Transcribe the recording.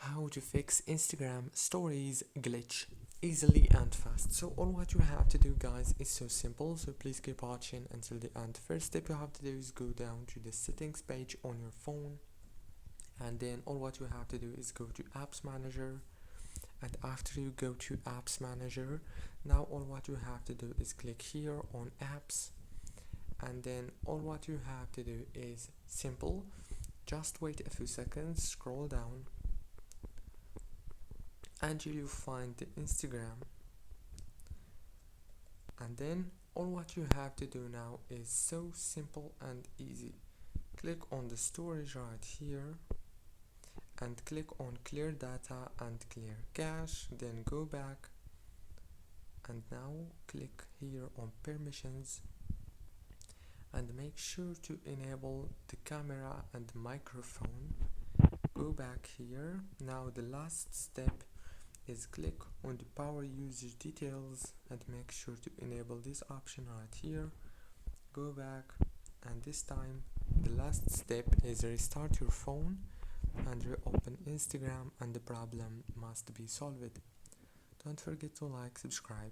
how to fix Instagram stories glitch easily and fast. So all what you have to do, guys, is so simple, so please keep watching until the end. First step you have to do is go down to the settings page on your phone, and then all what you have to do is go to apps manager. And after you go to apps manager, now all what you have to do is click here on apps, and then all what you have to do is simple. Just wait a few seconds, scroll down until you find the Instagram, and then all what you have to do now is so simple and easy. Click on the storage right here and click on clear data and clear cache, then go back and now click here on permissions and make sure to enable the camera and microphone. Go back here. Now the last step is click on the power usage details and make sure to enable this option right here. Go back, and this time the last step is restart your phone and reopen Instagram, and the problem must be solved. Don't forget to like, subscribe.